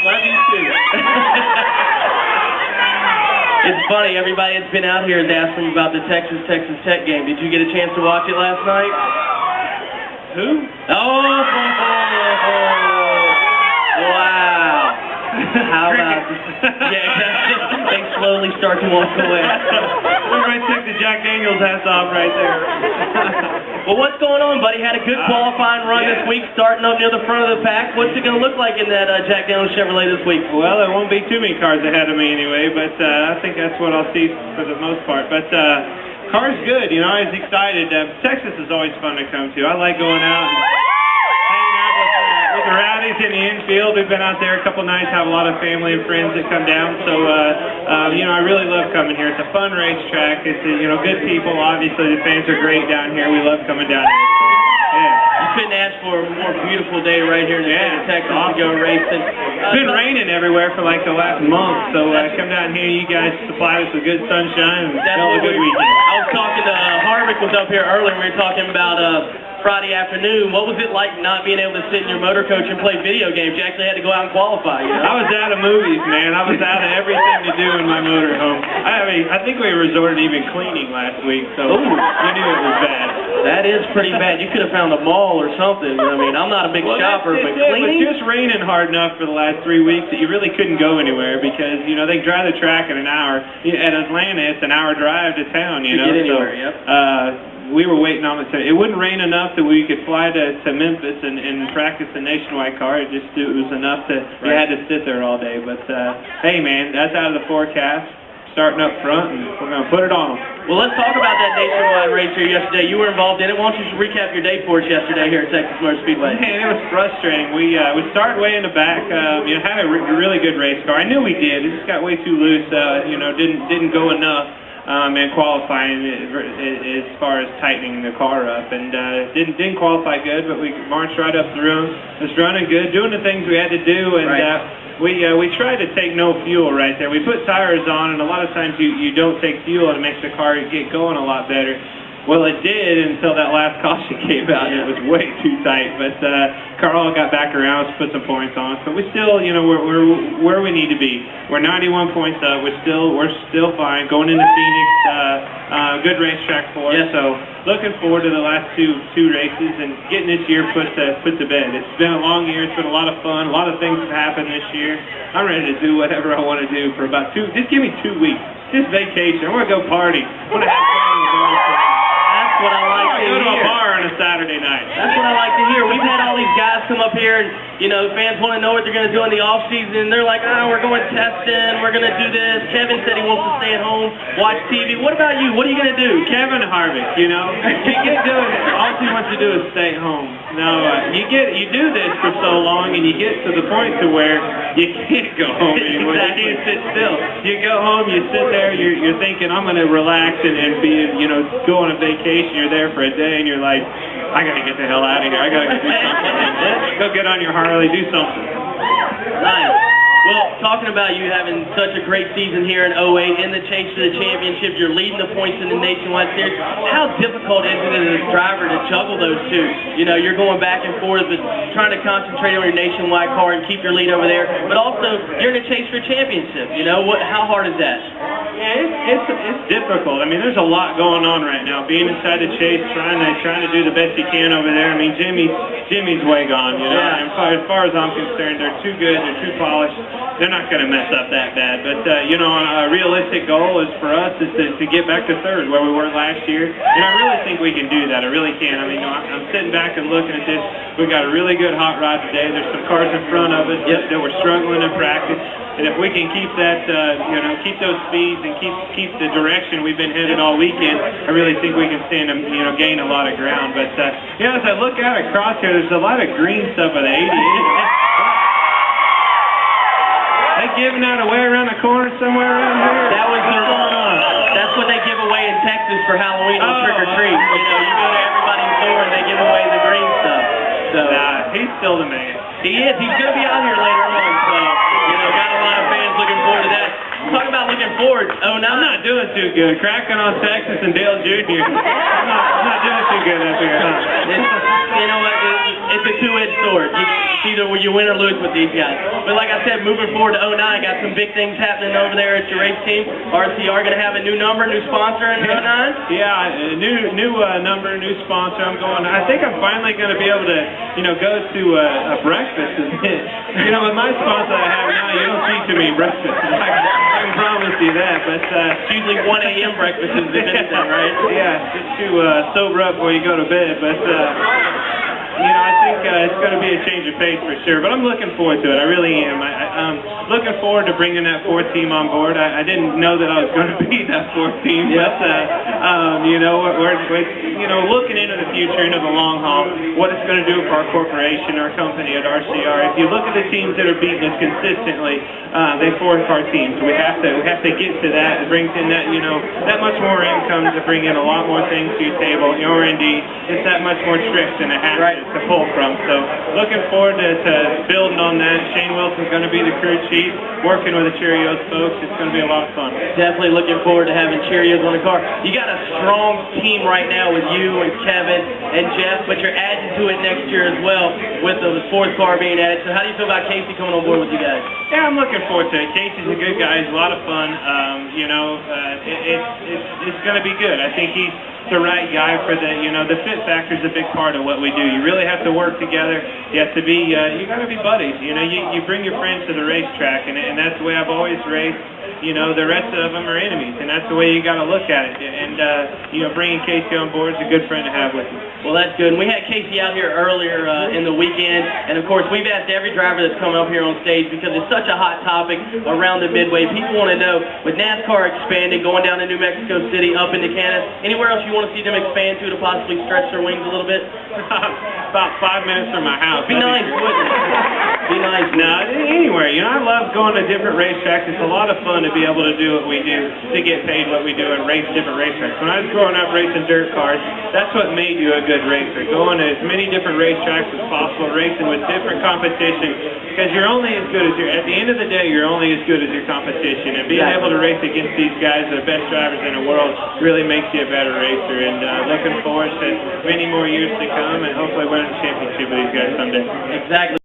Love you too. It's funny, everybody that's been out here is asking about the Texas Tech game. Did you get a chance to watch it last night? Who? Oh, wow. How about they slowly start to walk away. Everybody took the Jack Daniels hats off right there. Well, what's going on, buddy? Had a good qualifying run this week, starting up near the front of the pack. What's it going to look like in that Jack Daniels Chevrolet this week? Well, there won't be too many cars ahead of me anyway, but I think that's what I'll see for the most part. But car's good, you know, I was excited. Texas is always fun to come to. I like going out and hanging out with the rowdies in the infield. We've been out there a couple nights, have a lot of family and friends that come down. So, you know, I really love coming here. It's a fun racetrack. It's, you know, good people. Obviously, the fans are great down here. We love coming down here. You couldn't ask for a more beautiful day right here in the state of Texas to go racing. It's been raining everywhere for like the last month, so come down here. You guys supply us with good sunshine and have a good weekend. I was talking to Harvick was up here earlier. We were talking about Friday afternoon. What was it like not being able to sit in your motor coach and play video games? You actually had to go out and qualify, you know? I was out of movies, man. I was out of everything to do in my motorhome. I think we resorted to even cleaning last week, so you knew it was bad. That is pretty bad. You could have found a mall or something. I mean, I'm not a big shopper, but cleaning? It was just raining hard enough for the last 3 weeks that you really couldn't go anywhere because, you know, they dry the track in an hour. At Atlanta, it's an hour drive to town, you know. To get anywhere, yep. We were waiting on it. It wouldn't rain enough that we could fly to Memphis and practice a nationwide car. It was enough that we had to sit there all day. But, hey, man, that's out of the forecast. Starting up front, and we're going to put it on them. Well, let's talk about that nationwide race here yesterday. You were involved in it. Why don't you just recap your day for us yesterday here at Texas Motor Speedway? Man, it was frustrating. We started way in the back. You know, had a really good race car. I knew we did. It just got way too loose. You know, didn't go enough. And qualifying as far as tightening the car up, and didn't qualify good, but we marched right up through. It was running good, doing the things we had to do, and we tried to take no fuel right there. We put tires on, and a lot of times you don't take fuel, and it makes the car get going a lot better. Well, it did until that last caution came out, and it was way too tight. But Carl got back around, put some points on us. But we still, you know, we're where we need to be. We're 91 points up. We're still fine. Going into Phoenix, good racetrack for us. So looking forward to the last two races and getting this year put to bed. It's been a long year. It's been a lot of fun. A lot of things have happened this year. I'm ready to do whatever I want to do for about just give me 2 weeks. Just vacation. I want to go party. I want to have fun. That's what I like to hear. Go to a bar on a Saturday night. That's what I like to hear. We've had all these guys come up here, and you know, fans want to know what they're going to do in the off season. And they're like, we're going testing. We're going to do this. Kevin said he wants to stay at home, watch TV. What about you? What are you going to do? Kevin Harvick, you know, all he wants to do is stay home. No, you do this for so long, and you get to the point to where you can't go home anymore. Exactly. You can't sit still. You go home, you sit there, you're thinking, I'm going to relax and be, you know, go on a vacation. You're there for a day, and you're like, I got to get the hell out of here. I got to go do something. Go get on your Harley, do something. Nice. Well, talking about you having such a great season here in 08 in the chase to the championship, you're leading the points in the Nationwide Series. How difficult is it as a driver to juggle those two? You know, you're going back and forth, but trying to concentrate on your Nationwide car and keep your lead over there, but also you're in a chase for championship. You know, how hard is that? Yeah, it's difficult. I mean, there's a lot going on right now. Being inside the chase, trying to do the best you can over there. I mean, Jimmy's way gone. You know, and as far as I'm concerned, they're too good. They're too polished. They're not going to mess up that bad. But you know, a realistic goal is for us is to get back to third where we were last year. And I really think we can do that. I really can. I mean, I'm sitting back and looking at this. We've got a really good hot rod today. There's some cars in front of us that we're struggling in practice. And if we can keep that, you know, keep those speeds and keep the direction we've been headed all weekend, I really think we can stand and, you know, gain a lot of ground. But, you know, as I look out across here, there's a lot of green stuff with the 88. They giving that away around the corner somewhere around here? That was that's what they give away in Texas for Halloween on Trick or Treat. You know, you go to everybody's door and they give away the green stuff. So he's still the man. He is. He's going to be out here later on. So, you know, got a lot of fans looking forward to that. Talk about looking forward. I'm not doing too good. Cracking on Texas and Dale Jr. I'm not doing too good up here. Huh? You know what? It's a two-edged sword. It's either you win or lose with these guys. But like I said, moving forward to 09, got some big things happening over there at your race team. RCR going to have a new number, new sponsor in 09? Yeah, new number, new sponsor. I think I'm finally going to be able to, go to a breakfast. With my sponsor I have now, you don't see too many breakfasts. I can promise you that. But it's usually 1 a.m. breakfast is the anything, right? Yeah, just to sober up before you go to bed. But I think it's going to be a change of pace for sure. But I'm looking forward to it. I really am. I'm looking forward to bringing that fourth team on board. I didn't know that I was going to be that fourth team. Yep. But we're looking into the future, into the long haul, what it's going to do for our corporation, our company at RCR. If you look at the teams that are beating us consistently, they four-car teams. We have to get to that. It brings in that that much more income to bring in a lot more things to your table. Your R&D, it's that much more tricks and a hat to pull from. So looking forward to building on that. Shane Wilson's going to be the crew chief, working with the Cheerios folks. It's going to be a lot of fun. Definitely looking forward to having Cheerios on the car. You got a strong team right now with you and Kevin and Jeff, but you're adding to it next year as well with the fourth car being added. So how do you feel about Casey coming on board with you guys? Yeah, I'm looking forward to it. Casey's a good guy. He's a lot of fun. It's going to be good. I think he's the right guy for the fit factor is a big part of what we do. You really have to work together. You have to be, you got to be buddies. You bring your friends to the racetrack, and that's the way I've always raced. The rest of them are enemies, and that's the way you got to look at it. And bringing Casey on board is a good friend to have with you. Well, that's good. And we had Casey out here earlier in the weekend, and of course we've asked every driver that's come up here on stage because it's such a hot topic around the Midway. People want to know, with NASCAR expanding, going down to New Mexico City, up into Canada, anywhere else you want to see them expand to possibly stretch their wings a little bit? About 5 minutes from my house. Be nice, wouldn't it? Be nice. No, anywhere. I love going to different racetracks. It's a lot of fun to be able to do what we do, to get paid what we do, and race different racetracks. When I was growing up racing dirt cars, that's what made you a good racer. Going to as many different racetracks as possible, racing with different competition, because you're only as good as at the end of the day, you're only as good as your competition. And being able to race against these guys, the best drivers in the world, really makes you a better racer. And looking forward to many more years to come, and hopefully winning a championship with these guys someday. Exactly.